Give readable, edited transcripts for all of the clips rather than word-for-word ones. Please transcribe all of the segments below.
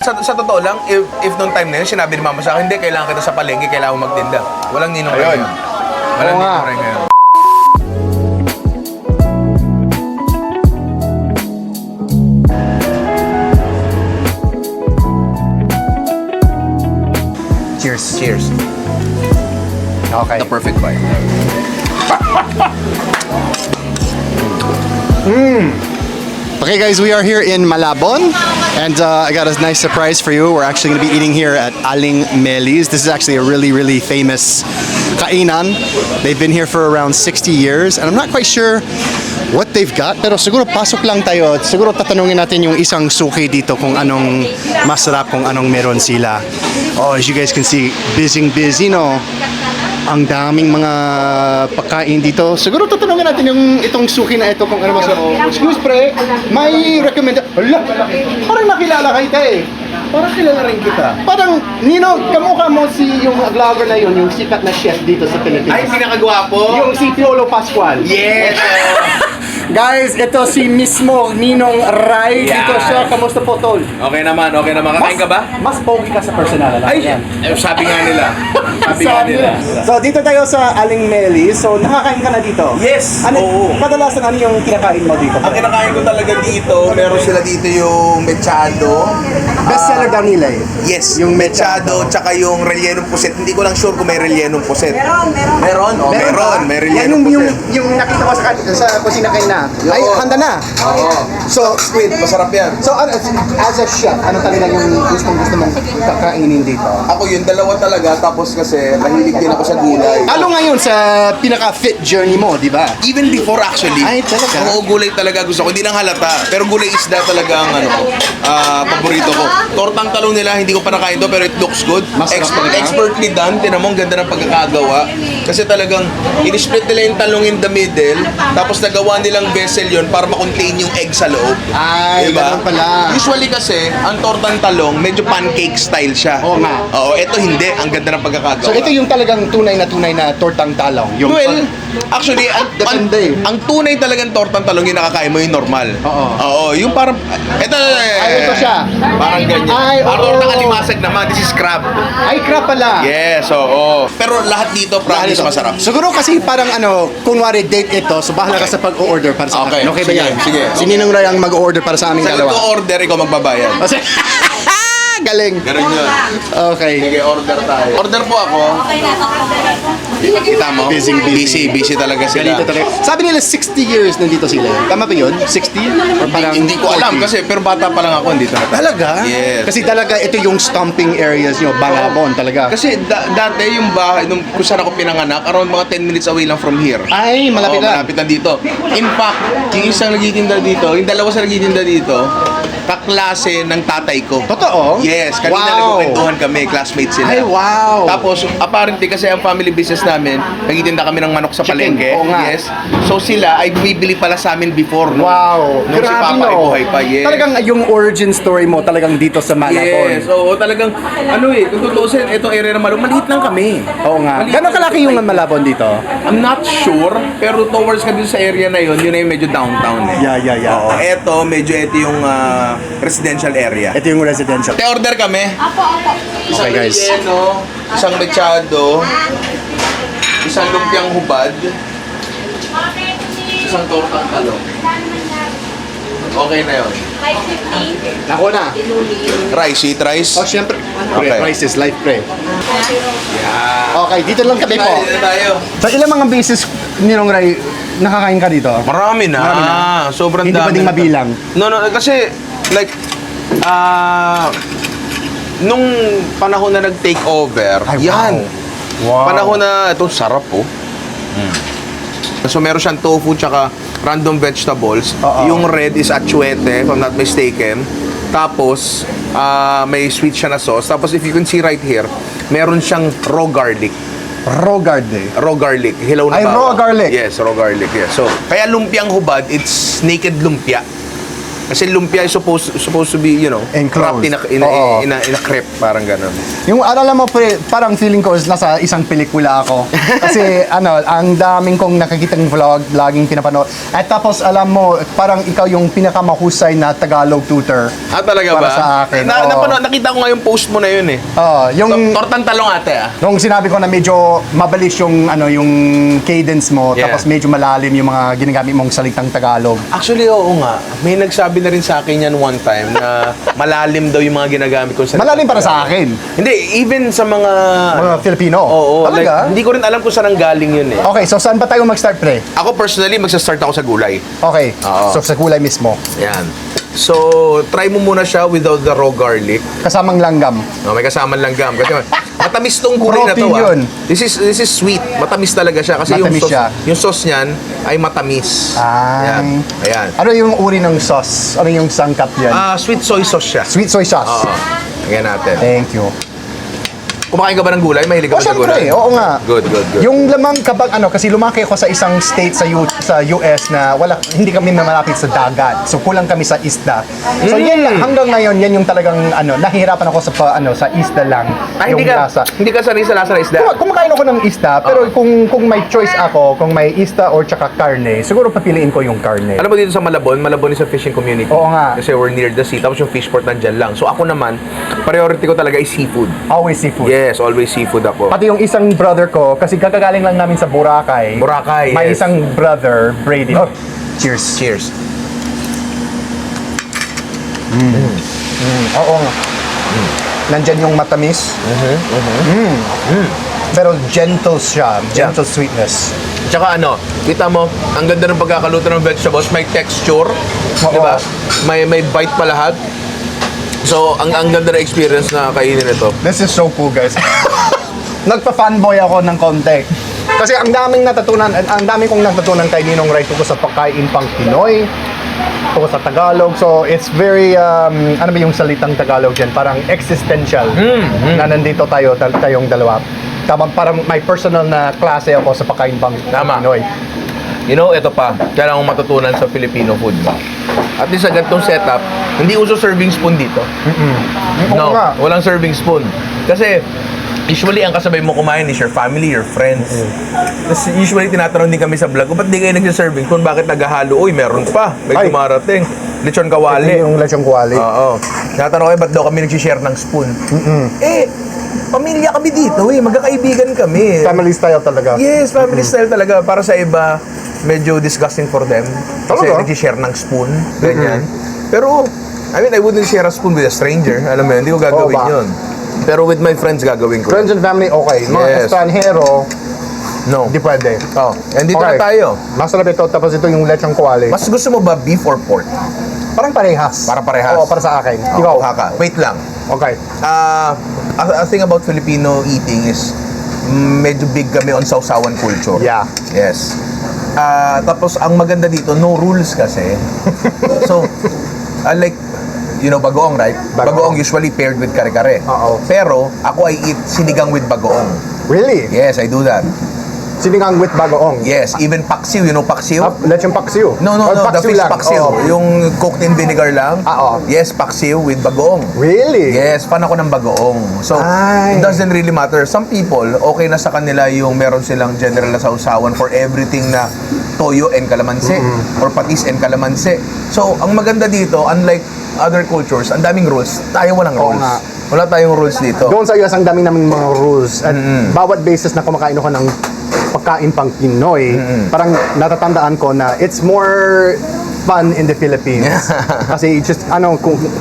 Sa totoo lang, if nung time na yun, sinabi ni mama sa akin, hindi, kailangan kita sa palengke, kailangan mo magtinda. Walang ninong rin ngayon. Walang ninong rin ngayon. Cheers. Cheers. Okay. The perfect bite. Okay guys, we are here in Malabon and I got a nice surprise for you. We're actually going to be eating here at Aling Meli's. This is actually a really famous kainan. They've been here for around 60 years and I'm not quite sure what they've got, pero siguro pasok lang tayo at siguro tatanungin natin yung isang suki dito kung anong masarap, kung anong meron sila. Oh, as you guys can see, busy, no? Ang daming mga pagkain dito. Siguro tatanungin natin yung itong suki na ito kung ano masarap. Excuse pre, may recommend. Hala, parang nakilala kita eh. Parang kilala rin kita. Parang, Nino, kamukha mo si yung vlogger na yun, yung sikat na chef dito sa Pilipinas. Ay, pinakagwapo? Yung si Piolo Pascual. Yes! Guys, ito si mismo Ninong Rai. Yeah. Dito siya. Kamusta po, Tol? Okay naman. Kakain ka ba? Mas pogi ka sa personal. Ay, sabi nga nila. Sabi nga nila. So, dito tayo sa Aling Meli. So, nakakain ka na dito? Yes! Ano, Oo. kadalasan ano yung kinakain mo dito? Ang kinakain ko talaga dito, meron sila dito yung mechado. Bestseller daw nila eh. Yes, yung mechado, tsaka yung rellenong puset. Hindi ko lang sure kung may rellenong puset. Meron? Oh, meron. May rellenong puset. Yung nakita ko sa kusina kayo na. Ay, handa na. Oo. So, Squid, masarap yan. So, as a chef, ano talaga yung gusto mong kakainin dito? Ako yun, dalawa talaga. Tapos kasi, mahilig din ako sa gulay. Ano ngayon sa pinaka-fit journey mo, di ba? Even before actually. Ay, talaga? Oo, gulay talaga gusto ko. Hindi nang halata. Pero gulay isda talaga ang paborito ko. Tortang talong nila, hindi ko pa nakain to, pero it looks good. Masarap talaga. Expertly done. Tinan mo, ang ganda ng pagkakagawa. Kasi talagang, in-split nila yung talong in the middle, tapos nagawa nilang vessel yon para ma-contain yung egg sa loob. Ay, ganun pala. Usually kasi, ang tortang talong, medyo pancake style siya. Oo nga. Oo, ito hindi. Ang ganda ng pagkakagawa. So, ito yung talagang tunay na tortang talong. Yung Well, actually, Depende. ang tunay talagang tortang talong yung nakakain mo yung normal. Oo. Oo, yung parang, Ay, ito siya. Parang ganyan. Ay, parang oo. tortang alimasag naman. This is crab. Ay, crap pala. Yes, oo. Pero lahat dito, promise, masarap. Siguro kasi parang kunwari date ito, so bahala ka sa pag-order para sa Okay. akin. Okay ba Sige, yan? sige. Si Ninong Ray ang mag-order para sa aming Sa dalawa. order, ikaw magbabayad. Kasi, galing. Ganun yun. Okay. Sige, order tayo. Order po ako. Kita mo? Busy talaga sila. Ganito talaga. Sabi nila 60 years nandito sila. Tama ba yun? 60? Or parang Hindi ko alam 40? kasi, pero bata pa lang ako, dito na. Talaga? Yes. Kasi talaga ito yung stomping areas nyo, Balabon talaga. Kasi dati yung bahay, kung saan ako pinanganak, around mga 10 minutes away lang from here. Ay, malapit Oo, lang. malapit lang dito. In fact, yung isang nagtitinda dito, yung dalawa sa nagtitinda dito, kaklase ng tatay ko. Totoo? Yes, kanina nagkukwentuhan kami, classmates sila. Ay, wow. Tapos, apparently, kasi ang family business namin, nagtitinda kami ng manok sa Chicken, palengke. oo nga. Yes. So sila ay bumibili pala sa amin before. Wow. Nung si Papa ay buhay pa, yes. Talagang yung origin story mo talagang dito sa Malabon. Yes, oo, talagang, kung tutusin, itong area na maliit lang kami. Oo nga. Maliit Gano'ng lang kalaki yung Malabon dito? I'm not sure, pero towards ka dun sa area na yun na yung medyo downtown eh. Yeah. Oo, ito yung residential area. Ito yung residential. Order kami. Isang Okay, guys. relleno, isang mechado, isang lumpiang hubad, isang tortang talong. Okay na yun. Ako na. Rice, sweet rice. Oh, syempre. Okay. Price is life, pre. Yeah. Okay, dito lang kami po. Tayo. Sa ilang mga beses, Ninong Ray, nakakain ka dito? Marami na. Marami na. Sobrang Hindi dami. pwedeng na. mabilang. No, kasi, like, nung panahon na nag-take over, Ay, yan. Wow. Panahon na, itong sarap po. So meron siyang tofu tsaka random vegetables. Oo. Yung red is atsuete, if I'm not mistaken. Tapos, may sweet siya na sauce. Tapos if you can see right here, meron siyang raw garlic. Rogarde. Raw garlic. Hilaw na Ay, bawang. raw garlic. Yes, raw garlic. Yes. So, kaya lumpiang hubad, it's naked lumpia. Kasi lumpia is supposed to be, you know, Enclosed. wrapped in Oo. a crepe, parang ganun. Yung alam mo pre, parang feeling ko is nasa isang pelikula ako. Kasi ang daming kong nakikitang vlog, laging pinapanood. At tapos alam mo, parang ikaw yung pinakamahusay na Tagalog tutor. Ah, talaga Para ba? sa akin, oo. Nakita ko nga yung post mo na yun eh. Yung Tortang talong ate ah. nung sinabi ko na medyo mabilis yung yung cadence mo, Yeah. tapos medyo malalim yung mga ginagamit mong salitang Tagalog. Actually, oo nga. May nagsabi na rin sa akin yan one time na malalim daw yung mga ginagamit ko sa Malalim para sa akin. Hindi, even sa mga... Mga Filipino. Oo. Talaga? Like, hindi ko rin alam kung saan ang galing yun eh. Okay, so saan ba tayo mag-start, pre? Ako personally, magsa-start ako sa gulay. Okay, Oo. so sa kulay mismo. Yan. So, try mo muna siya without the raw garlic. Kasamang langgam. No, may kasamang langgam. Kasi matamis tong gulay na to. Protein Ah. yun. This is sweet. Matamis talaga siya. Kasi Matamis siya. yung sauce niyan ay matamis. Ay. Yan. Ayan. Ano yung uri ng sauce? Ano yung sangkap yan? Sweet soy sauce siya. Sweet soy sauce. Oo. Tingnan natin. Thank you. Kumakain ka ba ng gulay? Mahilig ka ba sa syempre, gulay? oo nga. Good. Yung lamang kapag kasi lumaki ako sa isang state sa US na hindi kami malapit sa dagat. So kulang kami sa isda. So yan lang, hanggang ngayon yan yung talagang nahihirapan ako sa isda lang. Yung lasa. Hindi ka sanay sa lasa ng isda? Kumakain ako ng isda, pero kung may choice ako, kung may isda or tsaka karne, siguro papiliin ko yung karne. Alam mo dito sa Malabon is a fishing community. Oo nga. Kasi we're near the sea. Tapos yung fish port nandyan lang. So ako naman, priority ko talaga is seafood. Always seafood. Yes, always seafood ako. Pati yung isang brother ko, kasi kakagaling lang namin sa Boracay. Boracay, May yes. isang brother, Brady. Oh, cheers. Cheers. Oo nga. Nandyan yung matamis. Pero gentle siya. Gentle sweetness. Tsaka kita mo, ang ganda ng pagkakaluto ng vegetables, may texture, Oo. di ba? May bite pa lahat. So, ang ganda ng experience na kainin ito. This is so cool, guys. Nagpa-fanboy ako ng konti. Kasi ang daming kong natutunan kay Ninong Ray tungkol sa pagkain pang Pinoy, tungkol sa Tagalog. So, it's very, ano ba yung salitang Tagalog dyan? Parang existential na nandito tayong dalawa. Parang may personal na klase ako sa pagkain pang Tama. Pinoy. You know, ito pa, kailangan kong matutunan sa Filipino food. At least sa ganitong setup, hindi uso serving spoon dito. No, Oo nga. walang serving spoon. Kasi, usually, ang kasabay mo kumain is your family, your friends. Tapos usually, tinatanong din kami sa vlog, ba't di kayo nagsiserving spoon? Bakit naghahalo? Uy, meron pa. May Ay. dumarating. Lechon Ito kawali. yung lechong kuwali. Oo. Tinatanong kayo, ba't daw kami nagsishare ng spoon? Pamilya kami dito magkakaibigan kami. Family style talaga. Yes, family style talaga. Para sa iba, medyo disgusting for them. Kasi Talaga? nagsishare ng spoon. Ganyan. Pero, I wouldn't share a spoon with a stranger. Alam mo yun, hindi ko gagawin Oo ba? yun. Pero with my friends, gagawin ko. Friends and family, okay. Mga Yes. estranhero, No. hindi pwede. Oh, and dito Okay. na tayo. Masarap ito, tapos ito yung lechong kuwali. Mas gusto mo ba beef or pork? Parang parehas. Parang parehas. Oo, para sa akin. Oh, Ikaw. haka. Wait lang. Okay. A thing about Filipino eating is medyo big kami on sausawan culture. Yeah. Yes. Tapos ang maganda dito, no rules kasi. So, like, bagoong, right? Bagoong. Usually paired with kare-kare. Oo. Pero, ako I eat sinigang with bagoong. Really? Yes, I do that. Sinigang with bagoong. Yes, even paksiw, paksiw? Lechong paksiw. No, Or the paksiw fish lang. paksiw. Oo. Yung cooked in vinegar lang. Oo. Yes, paksiw with bagoong. Really? Yes, fan ako ng bagoong. So, Ay. it doesn't really matter. Some people, okay na sa kanila yung meron silang general na sausawan for everything na toyo and kalamansi or patis and kalamansi. So, ang maganda dito, unlike other cultures, ang daming rules. Tayo walang Oo rules. nga. Wala tayong rules dito. Doon sa US, ang dami naming mga rules. At bawat basis na kumakain ako ng pagkain pang Pinoy, parang natatandaan ko na it's more fun in the Philippines. Kasi just,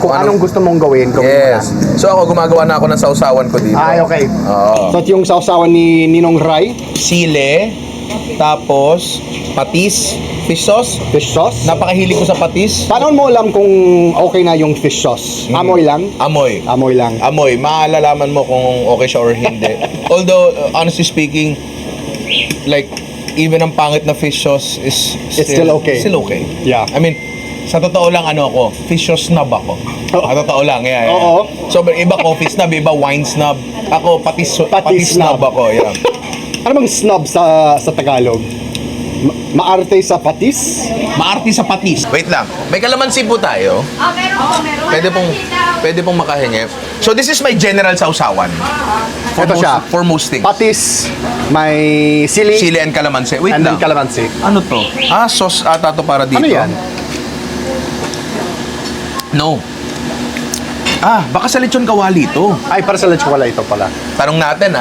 kung anong gusto mong gawin mo Yes. lang. So, ako gumagawa na ako ng sausawan ko dito. Ay, okay. Oo. So, ito yung sausawan ni Ninong Ray, Sile, tapos patis, fish sauce. fish sauce. Napakahilig ko sa patis. Paano mo alam kung okay na yung fish sauce? Amoy lang? Amoy. Amoy lang. Amoy, maalalaman mo kung okay siya or hindi. Although, honestly speaking, like, even ang pangit na fish sauce is still okay. Still okay. Yeah. I mean, sa totoo lang, ako, fish sauce snob ako. Sa totoo lang, yeah. Oo. So, iba coffee snob, iba wine snob. Ako, patis snob snob. ako, yeah. Ano bang snob sa Tagalog? Maarte sa patis. Maarte sa patis. Wait lang. May kalamansi po tayo. Meron po, meron. Pwede pong makahingi. So this is my general sausawan. Ito siya. For most things. Patis, may sili, Sili and kalamansi. Wait and lang. then calamansi. Ano to? Sauce ata to para dito. Ano yan? No. Baka sa lechon kawali to. Ay, para sa lechon wala ito pala. Tanong natin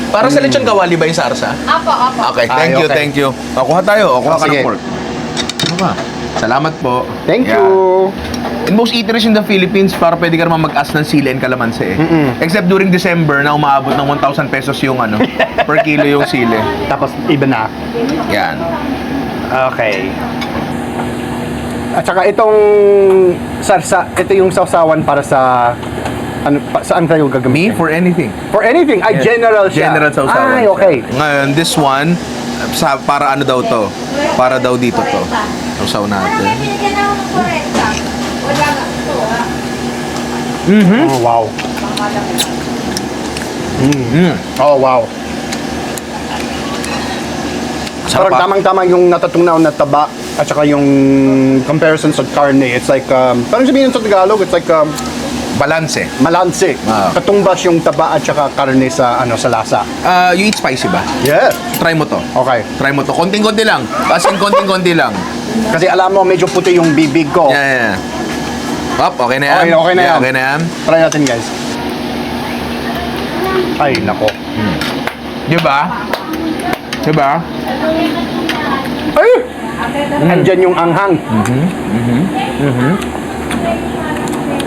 Para sa lechon kawali ba yung sarsa? Apo, apo. Okay, thank Ay, you, okay. thank you. Kuha tayo. Kuha ka Sige. ng pork. Ano ba? Salamat po. Thank Yeah. you. In most eateries in the Philippines, para pwede ka naman mag-ask ng sili and kalamansi Except during December na umaabot ng 1,000 pesos yung per kilo yung sili. Tapos, iba na. Yan. Okay. At saka itong sarsa, ito yung sausawan para sa saan tayo Me, gagamitin? for anything. For anything. Ay, Yes. general siya. General sausawan. Ay, okay. Ngayon, this one, para ano daw to? Para daw dito to. Sausaw natin. Binigyan na ako ng 40. Wala nga. Oh, wow. Oh, wow. Sarap Parang tamang-tama yung natatunaw na taba at saka yung comparison sa karne. It's like, parang sabihin sa Tagalog, it's like Balanse. malanse. Ah. Katumbas yung taba at saka karne sa sa lasa. You eat spicy ba? Yes. Try mo to. Okay. Try mo to. Konting-konti lang. As in, konting-konti lang. Kasi alam mo, medyo puti yung bibig ko. Yeah. Up, okay na yan? Okay na Yeah, yan. okay na yan. Try natin, guys. Ay, nako. Diba? Diba? Ay! Andyan yung anghang.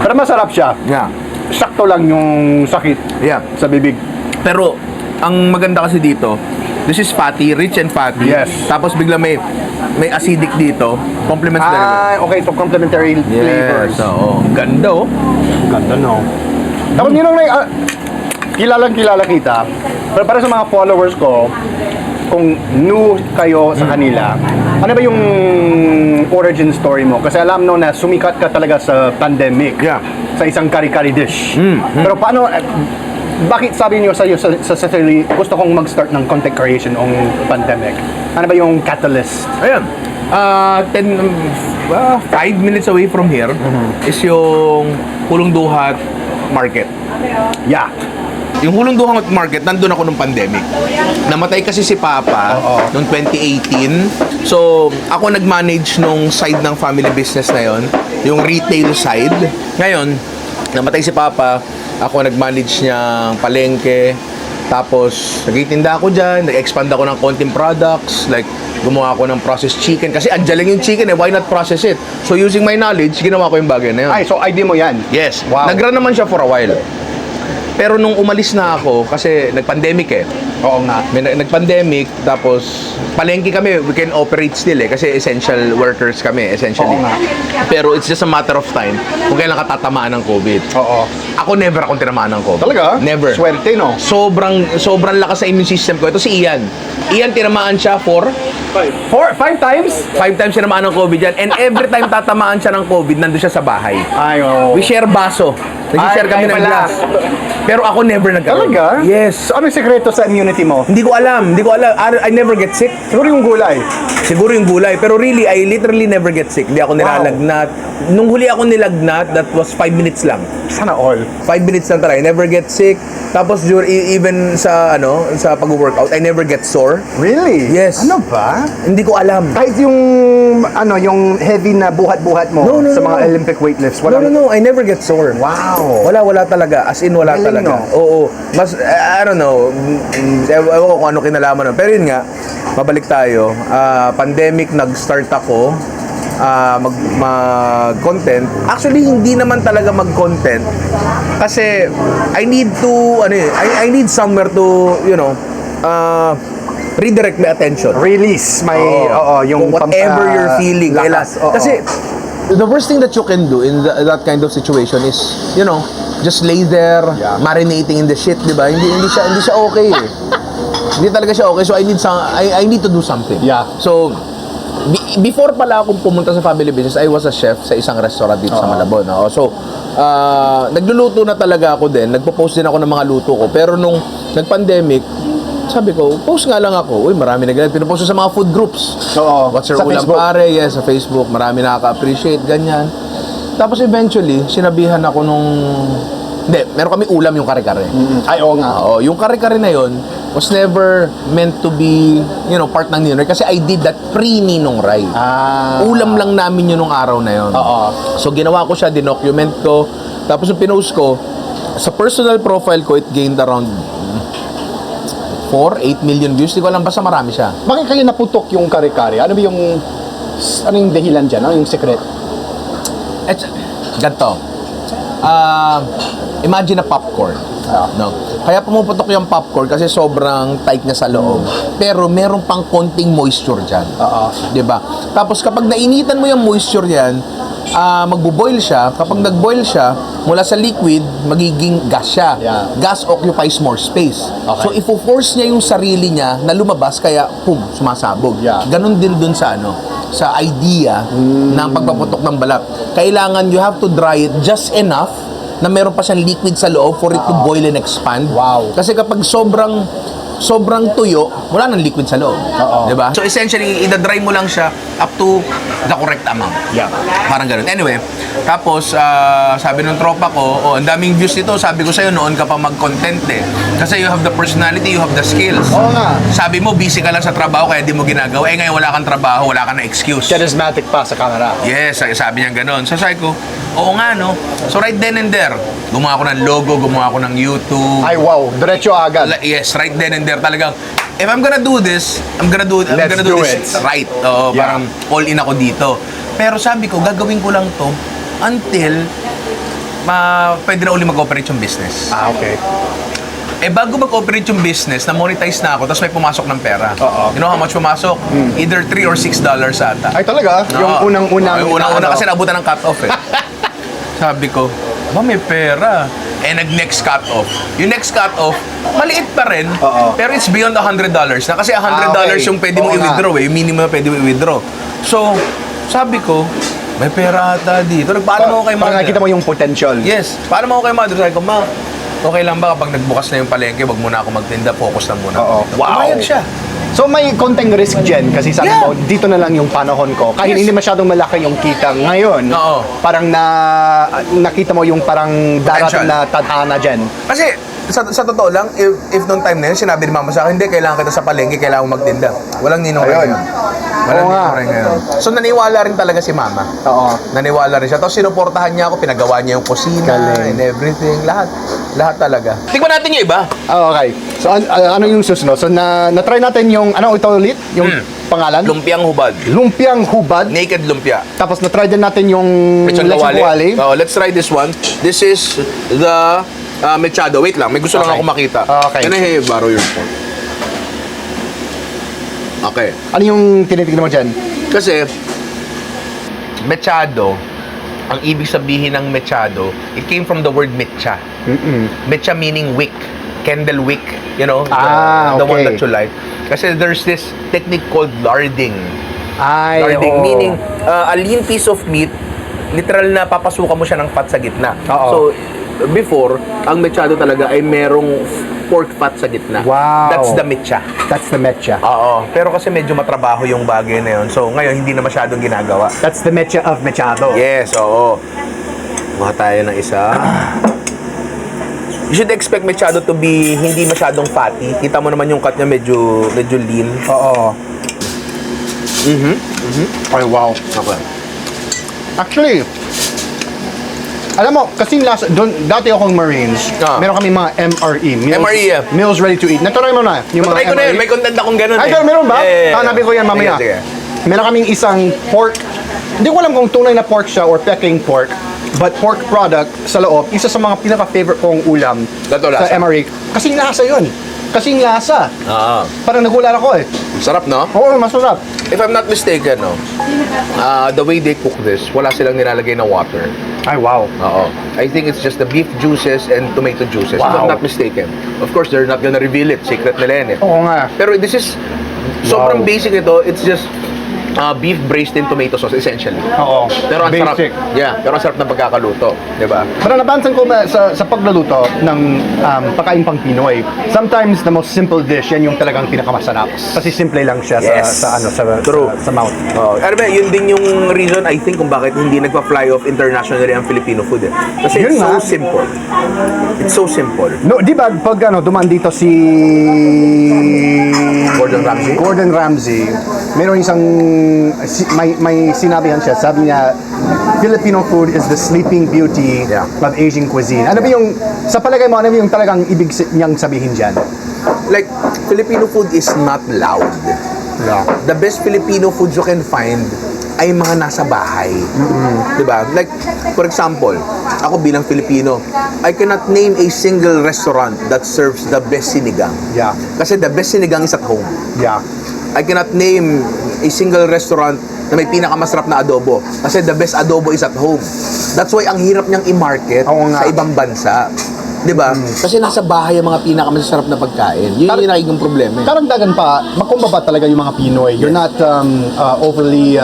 Pero masarap siya. Yeah. Sakto lang yung sakit Yeah. sa bibig. Pero, ang maganda kasi dito, this is fatty, rich and fatty. Yes. Tapos bigla may acidic dito. Complements very well. Ah, okay. So, complementary flavors. Yes. Oo. Ganda oh. Ganda, no? Tapos ninong kilalang-kilala kita. Pero para sa mga followers ko, kung new kayo sa kanila, ano ba yung origin story mo? Kasi alam no na sumikat ka talaga sa pandemic. Yeah. Sa isang kari-kari dish. Pero paano, bakit sabi niyo sa sarili, gusto kong mag-start ng content creation on pandemic? Ano ba yung catalyst? Ayan. 5 minutes away from here is yung Hulong Duhat Market. Yeah. Yung Hulong Duhat Market, nandun ako nung pandemic. Namatay kasi si Papa noong 2018. So, ako nag-manage nung side ng family business na yon, yung retail side. Ngayon, namatay si Papa, ako nag-manage niya palengke. Tapos, nagtitinda ako dyan, nag-expand ako ng konting products, like, gumawa ako ng processed chicken. Kasi andyan lang yung chicken why not process it? So, using my knowledge, ginawa ko yung bagay na yun. Ay, so idea mo yan? Yes. Wow. Nag-run naman siya for a while. Pero nung umalis na ako, kasi nag-pandemic Oo nga. May nag-pandemic, tapos palengke kami, we can operate still kasi essential workers kami, essentially. Oo nga. Pero it's just a matter of time kung kailan ka tatamaan ng COVID. Oo. Ako never akong tinamaan ng COVID. Talaga? Never. Swerte, no? Sobrang lakas sa immune system ko. Ito si Ian. Ian, tinamaan siya for 5 times? 5 times tinamaan ng COVID yan. And every time tatamaan siya ng COVID, nandun siya sa bahay. Ay, oo. We share baso. Nag-share Ay, kami ay, ng pala. glass. Pero ako never nagkaroon. Talaga? Yes. So, ano yung sekreto sa immunity mo? Hindi ko alam. I never get sick. Siguro yung gulay. Siguro yung gulay. Pero really, I literally never get sick. Hindi ako nilalagnat. Nung huli ako nilagnat, that was 5 minutes lang. Sana all. 5 minutes lang talaga. I never get sick. Tapos even sa pag-workout, I never get sore. Really? Yes. Ano ba? Hindi ko alam. Kahit yung heavy na buhat-buhat mo No, sa no. mga Olympic weightlifts, No, walang... no, I never get sore. Wow. Wala talaga. As in, wala Galing, talaga. no? Oo. Mas, I don't know. Ewan ko kung ano kinalaman nun. Pero yun nga, mabalik tayo. Pandemic, nag-start ako mag-content. Actually, hindi naman talaga mag-content. Kasi, I need to, I need somewhere to, redirect my attention. Release my, yung... Whatever you're feeling. lakas. Oo. Kasi, the worst thing that you can do in that kind of situation is, just lay there, marinating in the shit, di ba? Hindi siya okay eh. Hindi talaga siya okay. So I need to do something. Yeah. So before pala akong pumunta sa family business, I was a chef sa isang restaurant dito sa Malabon. So nagluluto na talaga ako din. Nagpo-post din ako ng mga luto ko. Pero nung nag-pandemic, sabi ko, post nga lang ako. Uy, marami nag-like. Pinopost ko sa mga food groups. Oo. What's your Sa ulam Facebook. pare? Yes, sa Facebook. Marami nakaka-appreciate, ganyan. Tapos eventually, sinabihan ako nung... Hindi, meron kami ulam yung kare-kare. Ay, oo nga. Oo, yung kare-kare na yon was never meant to be, part ng Ninong Rai. Kasi I did that pre-Ninong Rai. Ulam lang namin yun nung araw na yon. Oo. So ginawa ko siya, dinocument ko. Tapos yung pinost ko, sa personal profile ko, it gained around 4-8 million views. Di ko alam, basta marami siya. Bakit kayo naputok yung kare-kare? Ano yung dahilan dyan? Ano yung secret? Ganto. Imagine a popcorn. No? Kaya pumuputok yung popcorn kasi sobrang tight niya sa loob. Pero meron pang konting moisture dyan. Oo. 'Di ba? Tapos kapag nainitan mo yung moisture yan, magbo-boil siya. Kapag nag-boil siya, mula sa liquid, magiging gas siya. Yeah. Gas occupies more space. Okay. So, ifo-force niya yung sarili niya na lumabas, kaya, sumasabog. Yeah. Ganon din dun sa sa idea ng pagpaputok ng balat. Kailangan you have to dry it just enough na meron pa siyang liquid sa loob for it to boil and expand. Wow. Kasi kapag sobrang tuyo, wala nang liquid sa loob. Oo. Diba? So essentially, ida-dry mo lang siya up to the correct amount. Yeah. Parang ganun. Anyway, tapos sabi ng tropa ko, ang daming views nito. Sabi ko sa'yo, noon ka pa mag-content eh. Kasi you have the personality, you have the skills. Oo nga. Sabi mo, busy ka lang sa trabaho kaya di mo ginagawa. Eh ngayon wala kang trabaho, wala kang na excuse. Charismatic pa sa camera. Yes, sabi niya ganun. So sabi ko, oo nga no. So right then and there, gumawa ako ng logo, gumawa ako ng YouTube. Ay, wow. Diretso agad. Yes, right then and there talagang, if I'm gonna do this, I'm gonna do Let's do this it. right. Oo, Yeah. parang all in ako dito. Pero sabi ko, gagawin ko lang to until pwede na uli mag-operate yung business. Okay. Bago mag-operate yung business, na-monetize na ako, tapos may pumasok ng pera. Oo. You know how much pumasok? Either $3 or $6 ata. Ay, talaga? Yung unang-unang... Yung unang-una ano? kasi nabutan ng cut-off eh. Sabi ko, may pera. Nag-next cut-off. Yung next cut-off, maliit pa rin, Oo. pero it's beyond $100 na. Kasi $100 okay. yung pwede mong Oo nga. i-withdraw eh. Yung minimum na pwede mong i-withdraw. So, sabi ko, may pera ata dito. Paano mo kay Parang mother? nakita mo yung potential. Yes. Paano mo kay mother? Sabi ko, ma, okay lang ba kapag nagbukas na yung palengke, wag muna ako magtinda, focus lang muna. Oo. Wow. Pumayag siya. So may konting risk dyan kasi sabi Yeah. mo, dito na lang yung panahon ko. Kahit Yes. hindi masyadong malaki yung kita ngayon, Oo. parang nakita mo yung parang darating Potential. na tadhana dyan. Kasi, sa totoo lang, if nung time na yun, sinabi ni mama sa akin, hindi, kailangan kita sa palengke, kailangan mo magtinda. Walang Ninong Rai Ayun. ngayon. Walang Oo nga. Ninong Rai ngayon. So, naniwala rin talaga si mama. Oo. Naniwala rin siya. Tapos, sinuportahan niya ako, pinagawa niya yung kusina Galing. and everything. Lahat talaga. Tingnan natin yung iba. Okay. So ano yung susunod? So na-try natin yung, ano ito ulit? Yung pangalan? Lumpiang hubad. Lumpiang hubad. Naked lumpia. Tapos na-try din natin yung Lechon lechon kawali. kawali. Oh, let's try this one. This is the mechado. Wait lang, may gusto lang Okay. ako makita. Okay. Can I borrow your phone? Okay. Ano yung tinitignan mo dyan? Kasi, mechado, ang ibig sabihin ng mechado, it came from the word mecha. Mecha meaning wick. Candle wick, the one okay. that you light. Kasi there's this technique called larding. Ay, Larding, oo. meaning a lean piece of meat, literal na papasukan mo siya ng fat sa gitna. Oo. So, before, ang mechado talaga ay merong pork fat sa gitna. Wow. That's the mecha. That's the mecha. Oo. Pero kasi medyo matrabaho yung bagay na yun. So, ngayon, hindi na masyadong ginagawa. That's the mecha of mechado. Yes, oo. Kuha tayo ng isa. You should expect mechado to be hindi masyadong fatty. Kita mo naman yung cut niya medyo lean. Oo. Ay, wow. Okay. Actually, alam mo, kasing lasa, dati akong Marines, meron kami mga MRE. MRE, yeah. Meals ready to eat. Natry mo na yung Try mga ko na yun. MRE. May content akong ganun Ay, eh. meron ba? Yeah. Hanapin ko yan mamaya. Sige, sige. Meron kaming isang pork. Hindi ko alam kung tunay na pork siya or peking pork. But pork product sa loob, isa sa mga pinaka-favorite kong ulam Dato sa lasa. MRE. Kasing lasa yun. Kasing lasa. Oo. Parang nagulat ako eh. Sarap, no? Oo, masarap. If I'm not mistaken, no, the way they cook this, wala silang nilalagay na water. Ay, wow. Oo. I think it's just the beef juices and tomato juices. If Wow. I'm not mistaken. Of course, they're not gonna reveal it. Secret nila yan eh. Oo nga. Pero this is, sobrang Wow. basic ito. It's just beef braised in tomato sauce, essentially. Oo. Pero ang sarap. Basic. Yeah, pero ang sarap ng pagkakaluto. Diba? Pero napansin ko sa pagluluto ng pagkain pang Pinoy, sometimes the most simple dish, yan yung talagang pinakamasarap. Kasi simple lang siya Yes. True. sa mouth. Ano ba, yun din yung reason, I think, kung bakit hindi nagpa-fly off internationally ang Filipino food. Kasi Yun it's so nga. simple. It's so simple. No, di ba pag dumaan dito si Gordon Ramsay? meron isang may sinabihan siya, sabi niya Filipino food is the sleeping beauty Yeah. of Asian cuisine. Ano ba yung sa palagay mo, ano ba yung talagang ibig niyang sabihin diyan? Like, Filipino food is not loud. Yeah. The best Filipino food you can find ay mga nasa bahay. Diba? Like, for example, ako bilang Filipino, I cannot name a single restaurant that serves the best sinigang. Yeah. Kasi the best sinigang is at home. Yeah. I cannot name a single restaurant na may pinakamasarap na adobo. Kasi the best adobo is at home. That's why ang hirap niyang i-market Oo nga. sa ibang bansa. Diba? Kasi nasa bahay ang mga pinakamasarap na pagkain. Yun yung nagiging problema. Karagdagan pa, makumbaba talaga yung mga Pinoy. You're not overly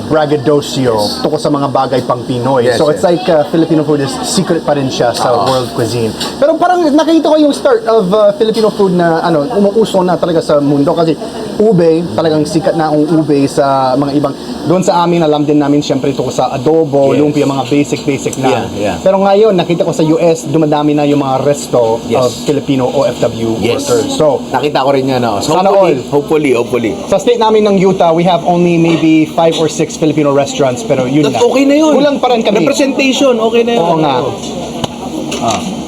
braggadocio tungkol sa mga bagay pang Pinoy. Yes, So it's like Filipino food is secret pa rin siya sa world cuisine. Pero parang nakita ko yung start of Filipino food na umuuso na talaga sa mundo kasi ube, talagang sikat na ang ube sa mga ibang. Doon sa amin, alam din namin siyempre tungkol sa adobo, Yes. lumpia, mga basic na. Yeah. Pero ngayon, nakita ko sa US, dumadami na yung mga resto Yes. of Filipino OFW workers. So, Nakita ko rin yan. No? So Sana hopefully. sa state namin ng Utah, we have only maybe 5 or 6 Filipino restaurants, pero yun That's na. okay na yun. Kulang pa rin kami. Representation, okay na yun. Oo nga.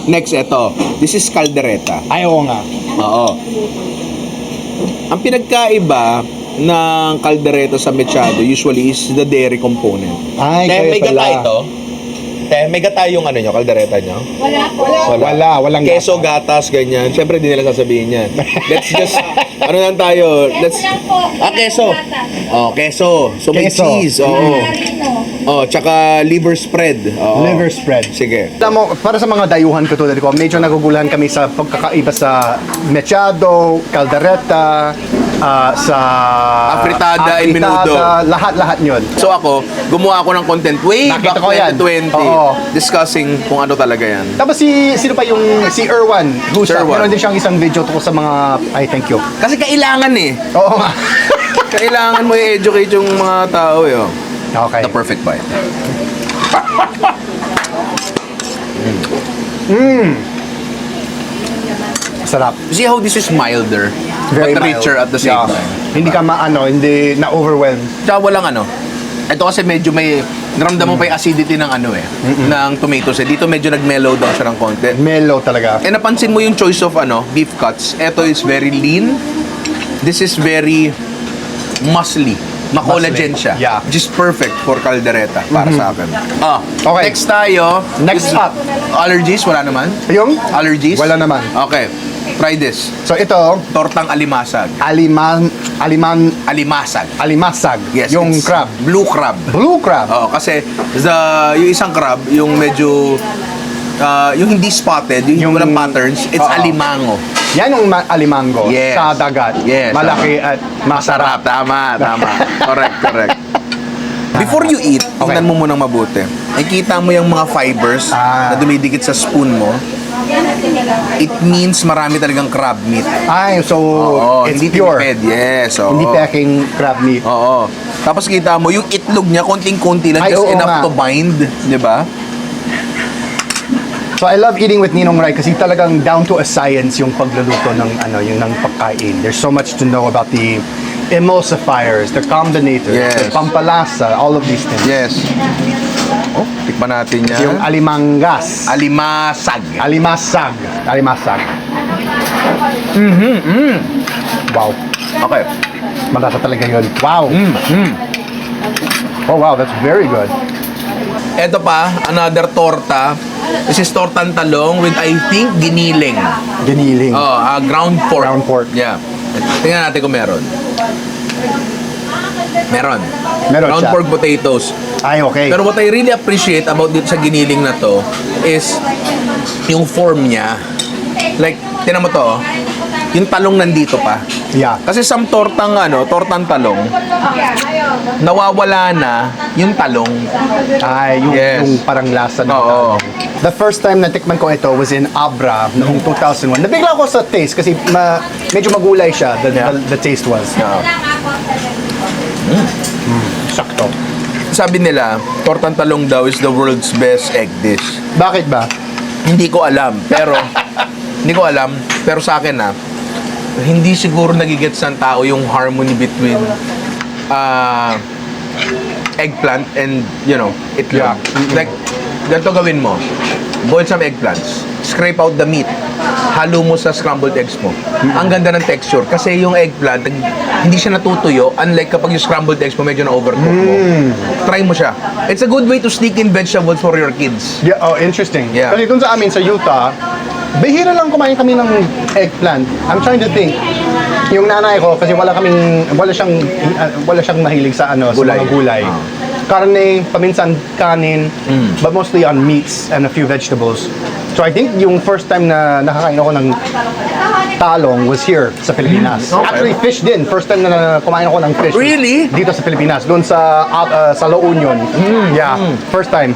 Next, eto. This is caldereta. Ay, oo nga. Oo. Ang pinagkaiba ng caldereta sa mechado usually is the dairy component. Ay, May kaya gata pala. ito. May gata yung ano nyo, caldereta nyo? Wala po. Walang Keso, gatas, ganyan. Siyempre, di nila sasabihin yan. Let's just, ano lang tayo, let's, Lang po. keso. Oh, keso. So, may Keso. cheese. Oo. Marino. Oh, tsaka liver spread. Oo. Liver spread. Sige. Alam mo, para sa mga dayuhan katulad ko, medyo nagugulahan kami sa pagkakaiba sa mechado, caldereta, sa Afritada and menudo. Lahat-lahat yun. So ako, gumawa ako ng content way Nakita back ko yan. 2020 Oo. discussing kung ano talaga yan. Tapos sino pa yung si Erwan Husa, Erwan. meron din siyang isang video tungkol sa mga, ay thank you. Kasi kailangan eh. Oo nga. Kailangan mo i-educate yung mga tao eh. Oh. Okay. The perfect bite. Sarap. See how this is milder, Very but mild. richer at the same Yeah. time. Hindi ka hindi na-overwhelm. Tsaka walang ano. Ito kasi medyo may, naramdam mo pa yung acidity ng ano eh, ng tomatoes eh. Dito medyo nag-mellow down siya ng konti. Mellow talaga. Eh napansin mo yung choice of beef cuts. Ito is very lean. This is very muscly. Ma-collagen Muscly. siya. Yeah. Which is perfect for caldereta para sa akin. Okay. Next tayo. Next This- up. Allergies? Wala naman? Yung Allergies? Wala naman. Okay. Try this. So ito, Tortang alimasag. alimasag. Yes. Yung it's crab. Blue crab. Blue crab. Oo, kasi yung isang crab, yung medyo yung hindi spotted, yung walang patterns, it's Oo. alimango. Yan yung alimango Yes. sa dagat. Yes. Malaki at masarap. Tama. Correct. Before you eat, tingnan mo munang mabuti. Nakikita mo yung mga fibers na dumidikit sa spoon mo. It means marami talagang crab meat. Ay, so it's hindi pure. tinipid. Yes, oo. Hindi peking crab meat. Oo. Tapos kita mo, yung itlog niya, konting-konti lang, Ay, just oo enough nga. to bind. Di ba? So I love eating with Ninong Rai kasi talagang down to a science yung pagluluto ng yung ng pagkain. There's so much to know about the emulsifiers, the combinators, the Yes. pampalasa, all of these things. Yes. Oh, tikman natin yan. Yung alimangas. Alimasag. Alimasag. Wow. Okay. Malasa talaga yun. Wow. Oh wow, that's very good. Ito pa, another torta. This is tortang talong with, I think, giniling. Giniling. Ground pork. Ground pork. Yeah. Tingnan natin kung meron. Meron. Meron Ground siya. pork potatoes. Ay, okay. Pero what I really appreciate about dito sa giniling na to is yung form niya. Like, Tinan mo to, oh. Yung talong nandito pa. Yeah. Kasi sa tortang talong, nawawala na yung talong. Ay, Yes. yung parang lasa ng Oo. talong. The first time na tikman ko ito was in Abra noong 2001. Nabigla ako sa taste kasi medyo magulay siya, the taste was. Sakto. Sabi nila, tortang talong daw is the world's best egg dish. Bakit ba? Hindi ko alam, pero sa akin hindi siguro nagigets ng tao yung harmony between eggplant and, itlog. Yeah. Like, ganito gawin mo. Boil some eggplants. Scrape out the meat. Halo mo sa scrambled eggs mo. Ang ganda ng texture. Kasi yung eggplant, hindi siya natutuyo. Unlike kapag yung scrambled eggs mo, medyo na-overcook mo. Try mo siya. It's a good way to sneak in vegetables for your kids. Yeah, oh, interesting. Yeah. Kasi dun sa amin sa Utah, bihira lang kumain kami ng eggplant. I'm trying to think. Yung nanay ko kasi wala siyang mahilig sa sa Gulay. mga gulay. Karne, paminsan kanin, but mostly on meats and a few vegetables. So I think yung first time na nakakain ako ng talong was here sa Pilipinas. Okay. Actually, fish din. First time na kumain ako ng fish. Really? Dito sa Pilipinas. Doon sa La Union. Yeah, first time.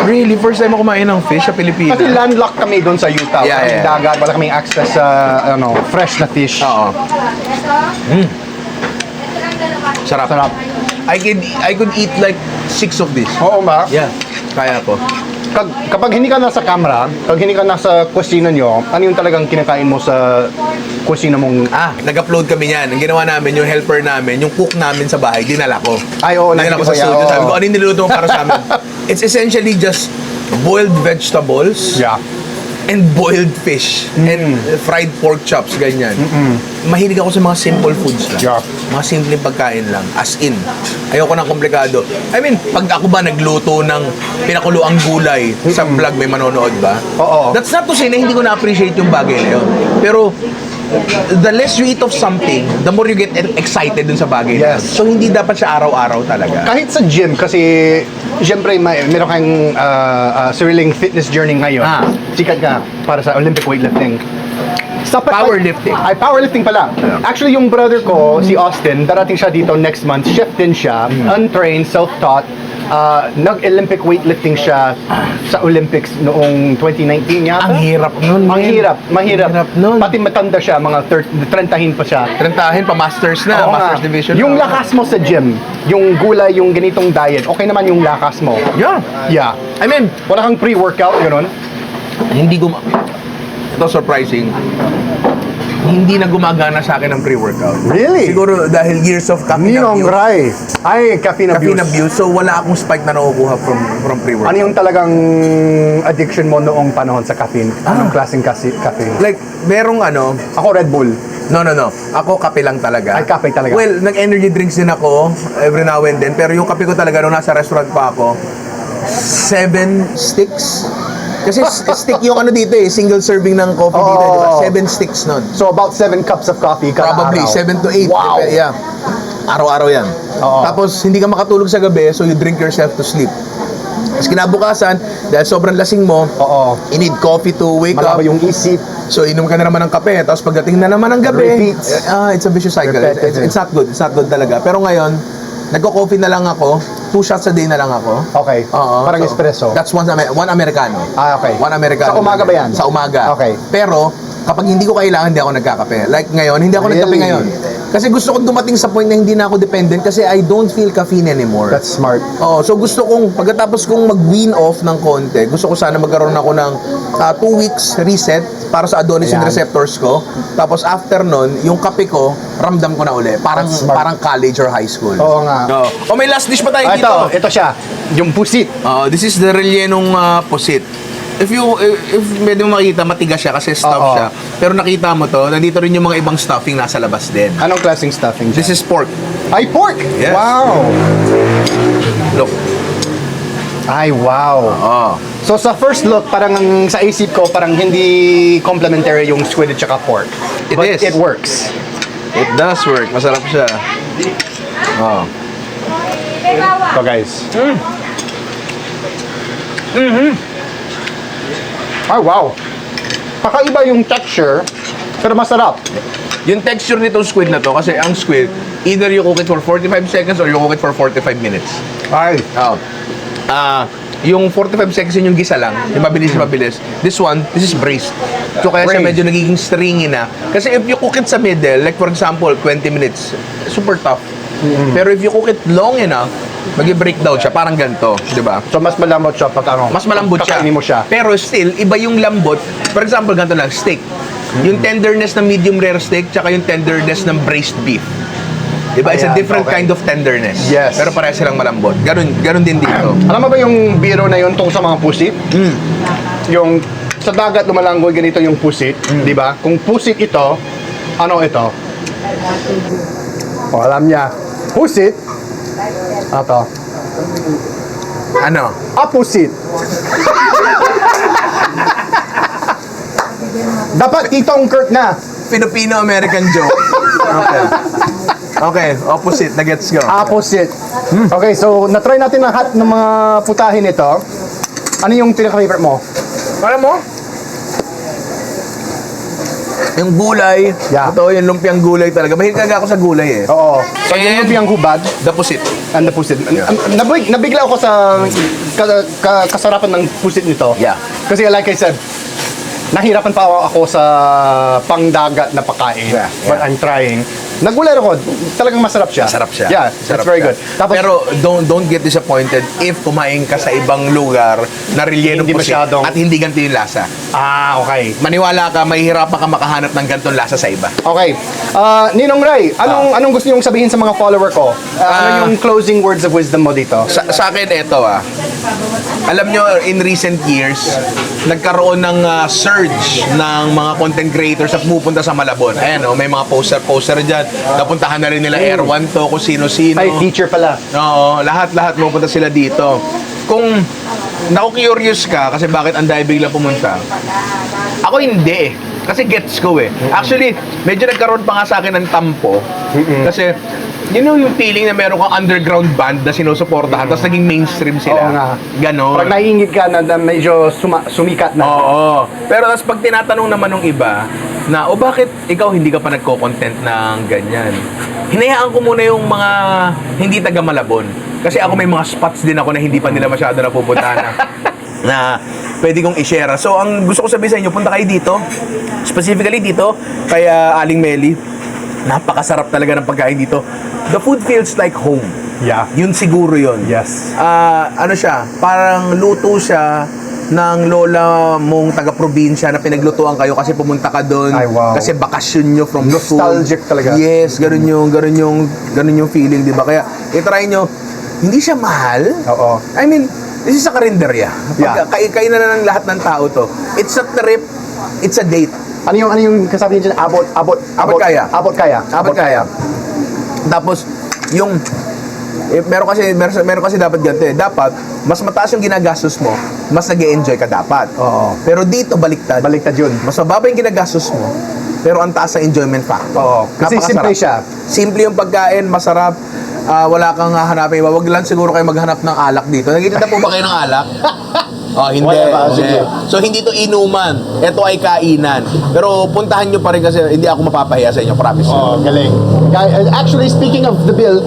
Really? First time ako kumain ng fish sa Pilipinas? Kasi landlocked kami doon sa Utah. Yeah, Wala kaming yeah. dagat, wala kaming access sa fresh na fish. Oo. Sarap. Sarap. I could eat like 6 of this. Oo ba? Yeah. Kaya ko. Kapag hindi ka nasa camera, kapag hindi ka nasa kusina nyo, ano yung talagang kinakain mo sa kusina mong... Nag-upload kami niyan. Ang ginawa namin, yung helper namin, yung cook namin sa bahay, dinala ko. Ay, oo, Dinala ko nakita sa ko yan, studio. oo. Sabi ko, ano yung niluto mo para sa amin? It's essentially just boiled vegetables Yeah. and boiled fish and fried pork chops, ganyan. Mahilig ako sa mga simple foods lang. Yeah. Mga simpleng pagkain lang. As in. Ayoko ng komplikado. I mean, pag ako ba nagluto ng pinakuluang gulay sa vlog, may manonood ba? Oo. That's not to say na hindi ko na-appreciate yung bagay na yun. Pero, the less you eat of something, the more you get excited dun sa bagay na yun. Yes. So, hindi dapat siya araw-araw talaga. Kahit sa gym, kasi siyempre meron kang sariling fitness journey ngayon. Sikat ka para sa Olympic weightlifting. Powerlifting. Ay, powerlifting pala. Actually, yung brother ko, si Austin, darating siya dito next month. Chef din siya, untrained, self-taught. Nag-Olympic weightlifting siya sa Olympics noong 2019 yata. Ang hirap nun, Ang man. hirap, mahirap. Ang hirap nun. Pati matanda siya, mga 30 pa siya. Trentahin pa, masters na. Oo nga. Masters division. Yung na. lakas mo sa gym, yung gulay, yung ganitong diet, okay naman yung lakas mo. Yeah. Yeah. I mean, Wala kang pre-workout, gano'n? hindi ito surprising. Hindi na gumagana sa akin ang pre-workout. Really? Siguro dahil years of caffeine Ninong abuse. Rai. Ay, caffeine abuse. Caffeine abuse. So wala akong spike na nakukuha from pre-workout. Ano yung talagang addiction mo noong panahon sa caffeine? Anong klaseng caffeine? Like, merong Ako Red Bull. No. Ako kape lang talaga. Ay, kape talaga. Well, nag-energy drinks din ako every now and then. Pero yung kape ko talaga nung nasa restaurant pa ako, 7 sticks. Kasi stick yung dito single serving ng coffee dito, di ba? 7 sticks nun. So about 7 cups of coffee kada Probably, araw. 7 to 8. Wow. Yeah. Araw-araw yan. Oo. Tapos, hindi ka makatulog sa gabi, so you drink yourself to sleep. Tapos kinabukasan, dahil sobrang lasing mo, Oo. you need coffee to wake up. Malaba yung isip. So, inom ka na naman ng kape. Tapos pagdating na naman ng gabi, Repeats. it's a vicious cycle. Repetitive. It's not good. It's not good talaga. Pero ngayon, nagko-coffee na lang ako. 2 shots a day na lang ako. Okay. Oo. Parang So, espresso. That's one Americano. Okay. One Americano. Sa umaga ba yan? Sa umaga. Okay. Pero, kapag hindi ko kailangan, hindi ako nagkakape. Like ngayon, hindi ako nagkape Really? ngayon. Kasi gusto ko dumating sa point na hindi na ako dependent kasi I don't feel caffeine anymore. That's smart. Oh, so gusto kong pagkatapos kong mag-wean off ng konti, gusto ko sana magkaroon ako ng 2 weeks reset para sa adenosine Ayan. receptors ko. Tapos after nun, yung kape ko, ramdam ko na uli. Parang That's smart. parang college or high school. Oo nga. Oh, may last dish pa tayo dito. Ito siya. Yung pusit. This is the rellenong pusit. If pwede mo makita, matigas siya kasi stuff Oo. siya. Pero nakita mo to, nandito rin yung mga ibang stuffing nasa labas din. Anong klaseng stuffing? This is pork. Ay, pork! Yes. Wow! Look. Ay, wow. Oh. So sa first look, parang sa isip ko, parang hindi complementary yung squid at saka pork. It But is. it works. It does work. Masarap siya. Oh. So guys. Ay, wow. Kakaiba yung texture, pero masarap. Yung texture nitong squid na to, kasi ang squid, either you cook it for 45 seconds or you cook it for 45 minutes. Ay. Yung 45 seconds yun yung gisa lang, yung mabilis. This is braised. So kaya siya Braised. medyo nagiging stringy na. Kasi if you cook it sa middle, like for example, 20 minutes, super tough. Pero if you cook it long enough, magi-breakdown siya, parang ganito, di ba? So mas malambot siya pag ano. Mas malambot siya. Kakainin mo siya. Pero still, iba yung lambot. For example, ganito lang, steak. Yung tenderness ng medium rare steak, tsaka yung tenderness ng braised beef. Diba? It's a Ayan, different okay. kind of tenderness. Yes. Pero pareha silang malambot. Ganun din dito. Alam mo ba yung biro na yun tungkol sa mga pusit? Yung sa dagat lumalanggoy ganito yung pusit, di ba? Kung pusit ito, ano ito? O, alam niya. Pusit, ito. Ano? Apusit. Dapat itong Kurt na. Filipino-American joke. Okay, opposite. Na-gets ko. Apusit. Okay, so na-try natin lahat ng mga putahin ito. Ano yung pinaka-favorite mo? Alam mo? Yung gulay. Yeah. Ito, yung lumpiang gulay talaga. Mahilig talaga ako sa gulay eh. Oo. So yung lumpiang hubad, The pusit. and the pusit. Nabigla ako sa kasarapan ng pusit nito. Yeah. Kasi like I said, nahirapan pa ako sa pangdagat na pagkain. Yeah, But I'm trying. Nagulat ako. Talagang masarap siya. Masarap siya. Yeah, that's Masarap very siya. good. Tapos, Pero don't get disappointed if kumain ka sa ibang lugar na rellenong Hindi pusit masyadong- at hindi ganito yung lasa. okay. Maniwala ka, mahihirapan ka makahanap ng ganitong lasa sa iba. Okay. Ninong Ray, anong gusto niyong sabihin sa mga follower ko? Ano yung closing words of wisdom mo dito? Sa akin, ito alam nyo, in recent years, nagkaroon ng surge ng mga content creators na pumupunta sa Malabon. Ayan, may mga poster dyan. Napuntahan na rin nila Air1 to, kung sino-sino. Ay, teacher pala. Oo, lahat pupunta sila dito. Kung naku-curious ka kasi bakit ang dahil bigla pumunta, ako hindi eh. Kasi gets ko eh. Actually, medyo nagkaroon pa nga sa akin ng tampo. Kasi, you know yung feeling na meron kang underground band na sinusuportahan tapos naging mainstream sila. Oo nga. Ganon. Pag naiingit ka na medyo sumikat na. Oo. Pero tapos pag tinatanong naman ng iba na, bakit ikaw hindi ka pa nagko-content ng ganyan? Hinayaan ko muna yung mga hindi taga Malabon. Kasi ako may mga spots din ako na hindi pa nila masyado napupuntahan na pwede kong i-share. So, ang gusto ko sabihin sa inyo, punta kayo dito. Specifically dito, kaya Aling Meli. Napakasarap talaga ng pagkain dito. The food feels like home. Yeah. Yun siguro yun. Yes. Ano siya, parang luto siya ng lola mong taga-probinsya na pinaglutuan kayo kasi pumunta ka doon. Ay, wow. Kasi bakasyon nyo from Nostalgic food. talaga. Yes, ganun yung feeling, di ba? Kaya itry nyo, hindi siya mahal. Oo. I mean, this is a karinderya. Yeah. Kainan na ng lahat ng tao to. It's a trip, it's a date. Ano yung kasabi niyo dyan? Abot kaya. Abot kaya. Abot kaya. Tapos, yung meron kasi dapat ganito eh. Dapat, mas mataas yung ginagastos mo, mas nag-e-enjoy ka dapat. Oo. Pero dito, baliktad. Baliktad yun. Mas mababa yung ginagastos mo, pero ang taas sa enjoyment factor. Oo. Kasi Napakasarap. simple siya. Simple yung pagkain, masarap. Wala kang hahanapin. Wag lang siguro kayo maghanap ng alak dito. Nagtitinda po ba kayo ng alak? Hindi. Wala ba? Hindi. Sige. So, hindi to inuman. Ito ay kainan. Pero puntahan nyo pa rin kasi hindi ako mapapahiya sa inyo, promise. Oh, galing. Actually, speaking of the bill,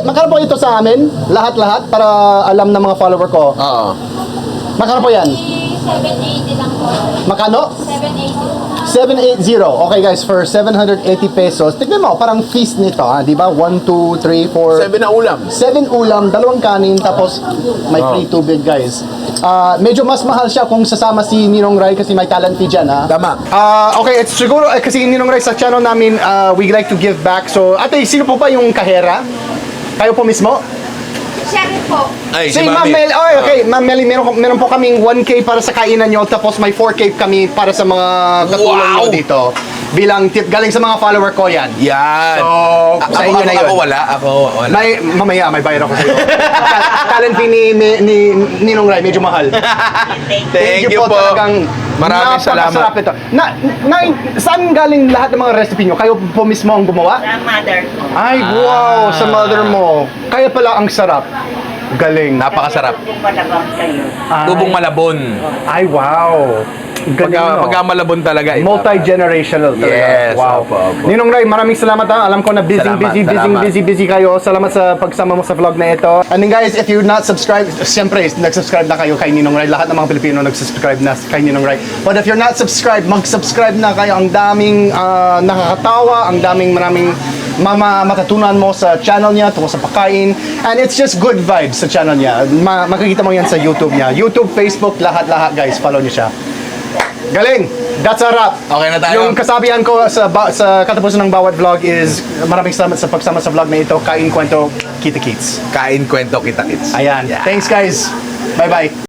magkano po ito sa amin? Lahat-lahat para alam ng mga follower ko. Oo. Magkano po yan? 780 lang po. Makano? 780. 780. Okay guys, for 780 pesos. Tignan mo, parang feast nito, di ba? 1, 2, 3, 4. 7 na ulam. 7 ulam, 2 kanin, tapos may free tubig, guys. Medyo mas mahal siya kung sasama si Ninong Rai kasi may talent fee dyan, ha? Tama. Okay, it's siguro, kasi Ninong Rai sa channel namin, we like to give back. So, ate, sino po ba yung kahera? Kayo po mismo? Siya rin po. Ay, Si Ma'am Mel, okay, Ma'am Meli, meron po kaming 1K para sa kainan nyo, tapos may 4K kami para sa mga katulong nyo Wow! dito. Bilang tip, galing sa mga follower ko yan. Yan. So, sa inyo na yun. Ako wala. Mamaya, may bayar ako sa iyo. Talent fee ni Ninong Rai, medyo mahal. Thank you po. Talagang Maraming salamat. napakasarap ito. Saan galing lahat ng mga recipe nyo? Kayo po mismo ang gumawa? Sa mother ko. Ay, wow, sa mother mo. Kaya pala ang sarap. Galing. Napakasarap. Kung malabang kayo. Ay. Tubong Malabon. Ay, wow. Pagka Malabon talaga. Multi-generational talaga. Yes, Wow. opo. Ninong Ray, maraming salamat ha. Alam ko na Salamat. busy kayo. Salamat sa pagsama mo sa vlog na ito. And then guys, if you're not subscribed, siyempre, nag-subscribe na kayo kay Ninong Ray. Lahat ng mga Pilipino nag-subscribe na kay Ninong Ray. But if you're not subscribed, mag-subscribe na kayo. Ang daming nakakatawa, ang daming maraming matatunan mo sa channel niya tungkol sa pagkain. And it's just good vibes sa channel niya. Makikita mo yan sa YouTube niya. YouTube, Facebook, lahat-lahat guys. Follow niyo siya. Galing! That's a wrap. Okay na tayo. Yung kasabihan ko sa katapusan ng bawat vlog is maraming salamat sa pagsama sa vlog na ito. Kain, kwento, kita-kits. Kain, kwento, kita-kits. Ayan. Yeah. Thanks guys. Bye-bye.